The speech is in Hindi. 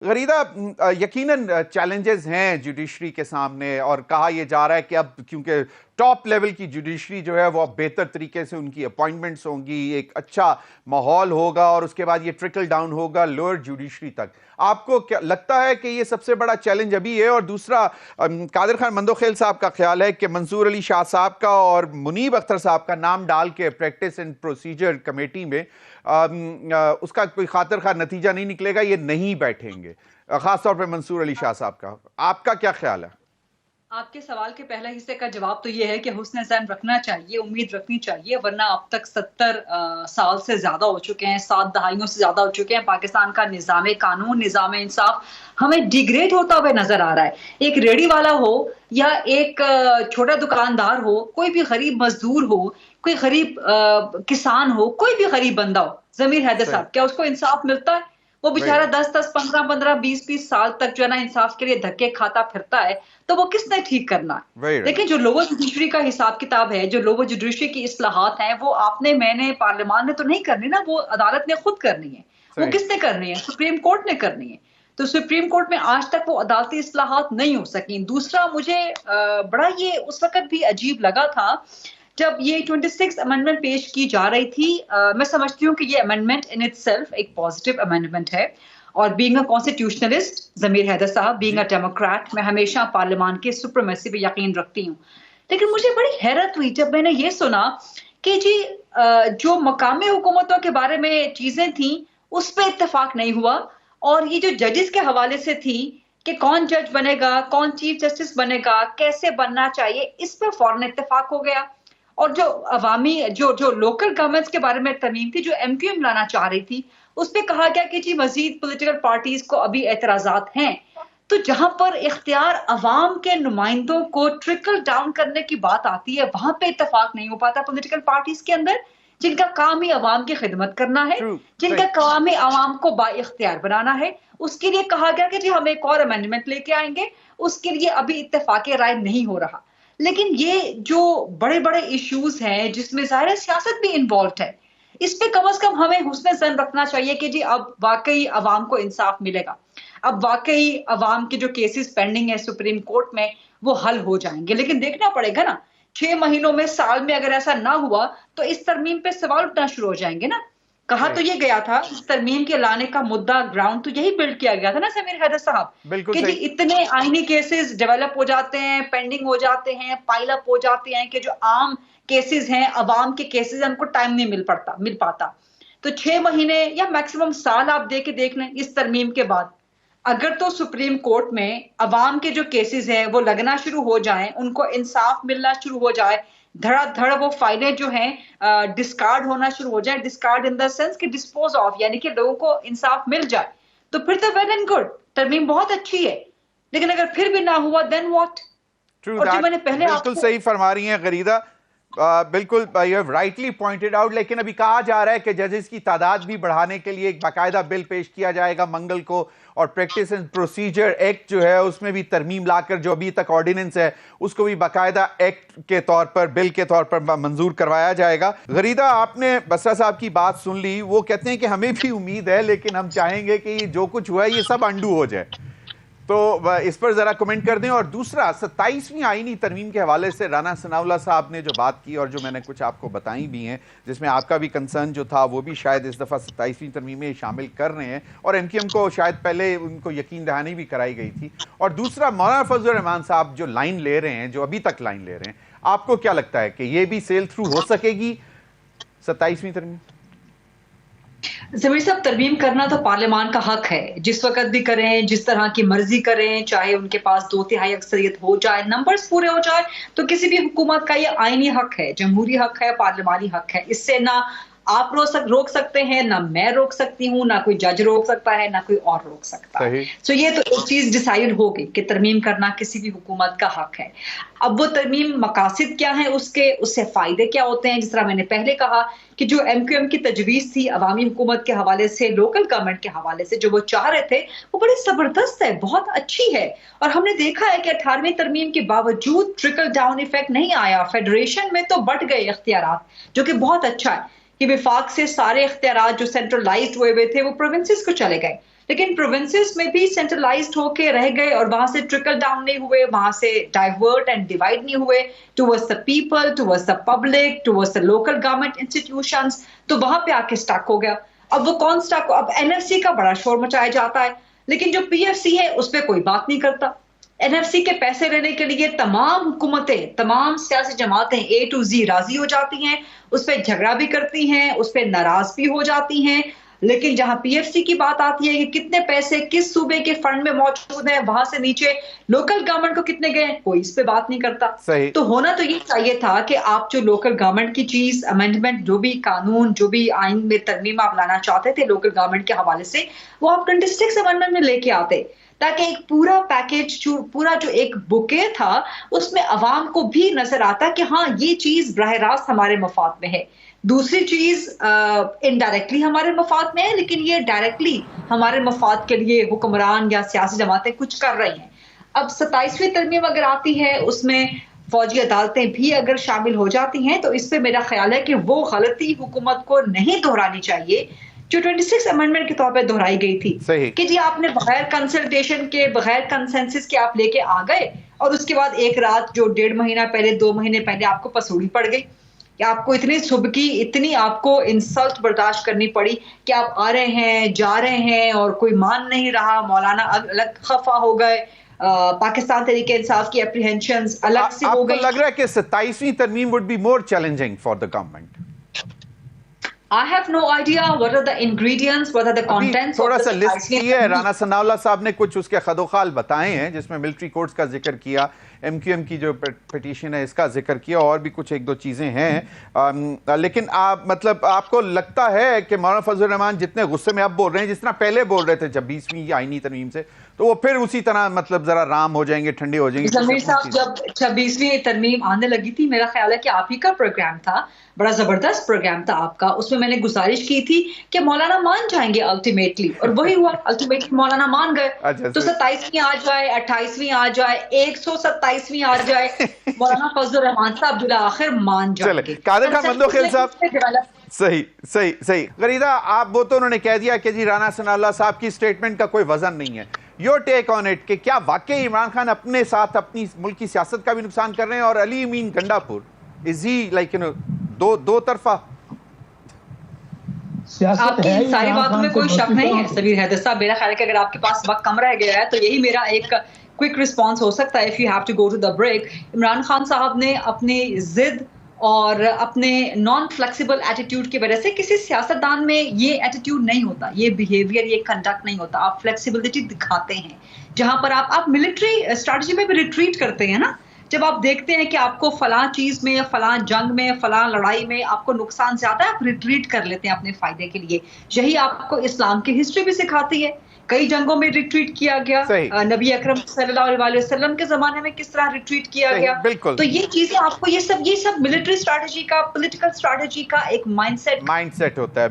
गरीदा, यकीनन चैलेंजेस हैं जुडिशरी के सामने और कहा यह जा रहा है कि अब क्योंकि टॉप लेवल की जुडिशरी जो है वो अब बेहतर तरीके से उनकी अपॉइंटमेंट्स होंगी, एक अच्छा माहौल होगा और उसके बाद ये ट्रिकल डाउन होगा लोअर जुडिशरी तक। आपको क्या लगता है कि ये सबसे बड़ा चैलेंज अभी है? और दूसरा, कादिर खान मंदोखेल साहब का ख्याल है कि मंसूर अली शाह साहब का और मुनीब अख्तर साहब का नाम डाल के प्रैक्टिस एंड प्रोसीजर कमेटी में उसका कोई खातिर खा नतीजा नहीं निकलेगा, ये नहीं बैठेंगे, खासतौर पर मंसूर अली शाह साहब का। आपका क्या ख्याल है? आपके सवाल के पहले हिस्से का जवाब तो ये है कि हुस्न ज़न रखना चाहिए, उम्मीद रखनी चाहिए, वरना अब तक 70 साल से ज्यादा हो चुके हैं, 7 दहाइयों से ज्यादा हो चुके हैं। पाकिस्तान का निज़ाम कानून, निज़ाम इंसाफ हमें डिग्रेड होता हुआ नजर आ रहा है। एक रेडी वाला हो या एक छोटा दुकानदार हो, कोई भी गरीब मजदूर हो, कोई गरीब किसान हो, कोई भी गरीब बंदा हो, जमीर हैदर साहब, क्या उसको इंसाफ मिलता है? वो बेचारा 10-10, 15-15, 20-20 साल तक जो है ना इंसाफ के लिए धक्के खाता फिरता है, तो वो किसने ठीक करना है? देखिए, जो लोअर जुडिशरी का हिसाब किताब है, जो लोअर जुडिशरी की इस्लाहात हैं, वो आपने, मैंने, पार्लियामान ने तो नहीं करनी ना, वो अदालत ने खुद करनी है। वो किसने करनी है? सुप्रीम कोर्ट ने करनी है। तो सुप्रीम कोर्ट में आज तक वो अदालती इस्लाहात नहीं हो सकी। दूसरा, मुझे बड़ा ये उस वक्त भी अजीब लगा था जब ये 26 अमेंडमेंट पेश की जा रही थी। मैं समझती हूँ कि ये अमेंडमेंट इन इटसेल्फ एक पॉजिटिव अमेंडमेंट है, और बीइंग अ कॉन्स्टिट्यूशनलिस्ट, जमीर हैदर साहब, बीइंग अ डेमोक्रेट, मैं हमेशा पार्लियामान की सुप्रीमेसी पे यकीन रखती हूँ। लेकिन मुझे बड़ी हैरत हुई जब मैंने ये सुना कि जी जो मकामी हुकूमतों के बारे में चीजें थी उस पर इत्तेफाक नहीं हुआ, और ये जो जजेस के हवाले से थी कि कौन जज बनेगा, कौन चीफ जस्टिस बनेगा, कैसे बनना चाहिए, इस पर फौरन इत्तेफाक हो गया। और जो अवामी जो जो लोकल गवर्नमेंट्स के बारे में तरमीम थी, जो एमक्यूएम लाना चाह रही थी, उस पर कहा गया कि जी मजीद पॉलिटिकल पार्टीज को अभी एतराजात हैं। तो जहां पर इख्तियार अवाम के नुमाइंदों को ट्रिकल डाउन करने की बात आती है, वहां पे इत्तेफाक नहीं हो पाता पॉलिटिकल पार्टीज के अंदर, जिनका काम ही अवाम की खिदमत करना है, जिनका काम ही अवाम को बाइख्तियार बनाना है। उसके लिए कहा गया कि जी हम एक और अमेंडमेंट लेके आएंगे, उसके लिए अभी इत्तेफाक राय नहीं हो रहा। लेकिन ये जो बड़े बड़े इश्यूज हैं जिसमें ज़ाहिर सियासत भी इन्वॉल्व है, इस पे कम से कम हमें हुस्न ज़न रखना चाहिए कि जी अब वाकई अवाम को इंसाफ मिलेगा, अब वाकई अवाम के जो केसेस पेंडिंग है सुप्रीम कोर्ट में वो हल हो जाएंगे। लेकिन देखना पड़ेगा ना, 6 महीनों में, साल में अगर ऐसा ना हुआ तो इस तरमीम पे सवाल उठना शुरू हो जाएंगे ना। कहा तो ये गया था, इस तरमीम के लाने का मुद्दा, ग्राउंड तो यही बिल्ड किया गया था ना जमीर हैदर साहब, कि जी इतने आईनी केसेस डेवलप हो जाते हैं, पेंडिंग हो जाते हैं, पाइल अप हो जाते हैं कि जो आम केसेस हैं, अवाम के केसेस हैं, उनको टाइम नहीं मिल पाता। तो 6 महीने या मैक्सिमम साल आप दे के देख लें इस तरमीम के बाद, अगर तो सुप्रीम कोर्ट में अवाम के जो केसेस हैं वो लगना शुरू हो जाएं, उनको इंसाफ मिलना शुरू हो जाए, धड़ाधड़ वो फाइलें जो हैं डिस्कार्ड होना शुरू हो जाए, डिस्कार्ड इन द सेंस कि डिस्पोज ऑफ, यानी कि लोगों को इंसाफ मिल जाए, तो फिर तो वेल एंड गुड, तरमीम बहुत अच्छी है। लेकिन अगर फिर भी ना हुआ, देन व्हाट? और जो मैंने पहले बिल्कुल सही फरमा रही हैं गरीदा, बिल्कुल you have rightly pointed out. लेकिन अभी कहा जा रहा है कि जजेस की तादाद भी बढ़ाने के लिए एक बाकायदा बिल पेश किया जाएगा मंगल को, और प्रैक्टिस एंड प्रोसीजर एक्ट जो है उसमें भी तरमीम लाकर जो अभी तक ऑर्डिनेंस है उसको भी बाकायदा एक्ट के तौर पर, बिल के तौर पर मंजूर करवाया जाएगा। गरीदा, आपने बसरा साहब की बात सुन ली, वो कहते हैं कि हमें भी उम्मीद है लेकिन हम चाहेंगे कि जो कुछ हुआ है ये सब अंडू हो जाए, तो इस पर जरा कमेंट कर दें। और दूसरा, 27वीं आईनी तरमीम के हवाले से राना सनाउल्लाह साहब ने जो बात की और जो मैंने कुछ आपको बताई भी हैं, जिसमें आपका भी कंसर्न जो था वो भी शायद इस दफ़ा 27वीं तरमीम में शामिल कर रहे हैं, और एमक्यूएम को शायद पहले उनको यकीन दहानी भी कराई गई थी। और दूसरा, मौलाना फजल रहमान साहब जो लाइन ले रहे हैं, जो अभी तक लाइन ले रहे हैं, आपको क्या लगता है कि ये भी सेल थ्रू हो सकेगी 27वीं तरमीम? जमीर साहब, तरमीम करना तो पार्लियामान का हक है, जिस वक्त भी करें, जिस तरह की मर्जी करें, चाहे उनके पास 2/3 अक्सरियत हो जाए, नंबर्स पूरे हो जाए, तो किसी भी हुकूमत का ये आईनी हक है, जमहूरी हक है, पार्लियामानी हक है। इससे ना आप रोक सकते हैं, ना मैं रोक सकती हूँ, ना कोई जज रोक सकता है, ना कोई और रोक सकता है। तो ये तो एक चीज डिसाइड हो गई कि तरमीम करना किसी भी हुकूमत का हक है। अब वो तरमीम मकासद क्या है उसके, उससे फायदे क्या होते हैं, जिस तरह मैंने पहले कहा कि जो एमक्यूएम की तजवीज थी अवामी हुकूमत के हवाले से, लोकल गवर्नमेंट के हवाले से, जो वो चाह रहे थे, वो बड़ी जबरदस्त है, बहुत अच्छी है। और हमने देखा है कि 18वीं तरमीम के बावजूद ट्रिकल डाउन इफेक्ट नहीं आया, फेडरेशन में तो बढ़ गए इख्तियारात, जो कि बहुत अच्छा है कि विफाक से सारे इख्तियारात जो सेंट्रलाइज्ड हुए थे वो प्रोविंसेस को चले गए। लेकिन प्रोविंसेस में भी सेंट्रलाइज्ड होके रह गए और वहां से ट्रिकल डाउन नहीं हुए, वहां से डाइवर्ट एंड डिवाइड नहीं हुए towards the people, towards the public, towards the local government institutions, तो वहां पे आके स्टक हो गया। अब वो कौन स्टक, अब एनएफसी का बड़ा शोर मचाया जाता है, लेकिन जो पीएफसी है उस पर कोई बात नहीं करता। एनएफसी के पैसे लेने के लिए तमाम हुकूमतें, तमाम सियासी जमातें ए टू जी राजी हो जाती हैं, उस पर झगड़ा भी करती हैं, उस पर नाराज भी हो जाती हैं, लेकिन जहां पीएफसी की बात आती है कि कितने पैसे किस सूबे के फंड में मौजूद हैं, वहां से नीचे लोकल गवर्नमेंट को कितने गए, कोई इस पे बात नहीं करता। सही। तो होना तो ये चाहिए था कि आप जो लोकल गवर्नमेंट की चीज, अमेंडमेंट, जो भी कानून, जो भी आइन में तरमीम आप लाना चाहते थे लोकल गवर्नमेंट के हवाले से, वो आप 26 अमेंडमेंट में लेके आते, ताकि एक पूरा पैकेज, पूरा जो एक बुके था, उसमें अवाम को भी नजर आता कि हाँ ये चीज बराह रास्त हमारे मफाद में है। दूसरी चीज इनडायरेक्टली हमारे मफाद में है, लेकिन ये डायरेक्टली हमारे मफाद के लिए हुक्मरान या सियासी जमातें कुछ कर रही हैं। अब 27वीं तरमीम अगर आती है, उसमें फौजी अदालतें भी अगर शामिल हो जाती हैं, तो इस पे मेरा ख्याल है कि वो गलती हुकूमत को नहीं दोहरानी चाहिए जो 26 अमेंडमेंट के तौर पे दोहराई गई थी कि जी आपने बगैर कंसल्टेशन के, बगैर कंसेंसस के आप लेके आ गए और उसके बाद एक रात जो 1.5 महीना पहले, 2 महीने पहले आपको पसूड़ी पड़ गई, कि आपको इतनी सुबकी, इतनी आपको इंसल्ट बर्दाश्त करनी पड़ी कि आप आ रहे हैं, जा रहे हैं और कोई मान नहीं रहा, मौलाना अलग खफा हो गए, पाकिस्तान तहरीक इंसाफ की एप्रीहेंशंस अलग से हो गई। आपको लग रहा है कि 27वीं तरमीम would be more challenging for the government? I have no idea what are the ingredients, what are the contents. थोड़ा सा लिस्ट की है, राना सनाउल्लाह साहब ने कुछ उसके खदोखाल बताए हैं, जिसमें मिलिट्री कोर्ट्स का जिक्र किया, एमक्यूएम की जो पिटीशन है इसका जिक्र किया, और भी कुछ एक दो चीजें हैं। लेकिन आप मतलब आपको लगता है कि मौलाना फजल रहमान जितने गुस्से में अब बोल रहे हैं, जिस तरह पहले बोल रहे थे 26वीं आईनी तरमीम से, तो वो फिर उसी तरह मतलब जरा राम हो जाएंगे, ठंडे हो जाएंगे? जमीर साहब, जब 26वीं तरमीम आने लगी थी, मेरा ख्याल है कि आप ही का प्रोग्राम था, बड़ा जबरदस्त प्रोग्राम था आपका, उसमें मैंने गुजारिश की थी कि मौलाना मान जाएंगे अल्टीमेटली, और वही हुआ, अल्टीमेटली मौलाना मान गए। तो 27वीं आ जाए, 28वीं आ जाए, 127वीं आ जाए, मौलाना फजल रहमान साहब जुला आखिर मान जाएंगे। कादिर खान मंदोखेल साहब, सही सही सही। गरीदा, आप वो तो उन्होंने कह दिया कि जी राना सनाउल्लाह साहब की स्टेटमेंट का कोई वजन नहीं है। योर टेक ऑन इट कि क्या वाकई इमरान खान अपने साथ अपनी मुल्क की सियासत का भी नुकसान कर रहे हैं, और Ali Amin Gandapur is he like you know दो तरफा? आपकी इन सारी बातों में कोई शक नहीं है सबीर हैदर साहब। मेरा ख्याल है कि अगर आपके पास वक्त कम रह गया है तो यही मेरा एक क्विक रिस्पॉन्स हो सकता है, if you have to go to the break. Imran Khan sahab ने अपनी जिद और अपने नॉन फ्लेक्सिबल एटीट्यूड की वजह से, किसी सियासतदान में ये एटीट्यूड नहीं होता, ये बिहेवियर, ये कंडक्ट नहीं होता, आप फ्लेक्सिबिलिटी दिखाते हैं जहां पर आप मिलिट्री स्ट्रैटेजी में भी रिट्रीट करते हैं ना। जब आप देखते हैं कि आपको फलां चीज में, फलां जंग में, फलां लड़ाई में आपको नुकसान ज्यादा है, आप रिट्रीट कर लेते हैं अपने फायदे के लिए। यही आपको इस्लाम की हिस्ट्री भी सिखाती है, कई जंगों में रिट्रीट किया गया, नबी अकरम सल्लल्लाहु अलैहि वसल्लम के जमाने में किस तरह रिट्रीट किया गया। तो ये चीजें आपको, ये सब मिलिट्री स्ट्रैटेजी का, पॉलिटिकल स्ट्रैटेजी का एक माइंडसेट होता है।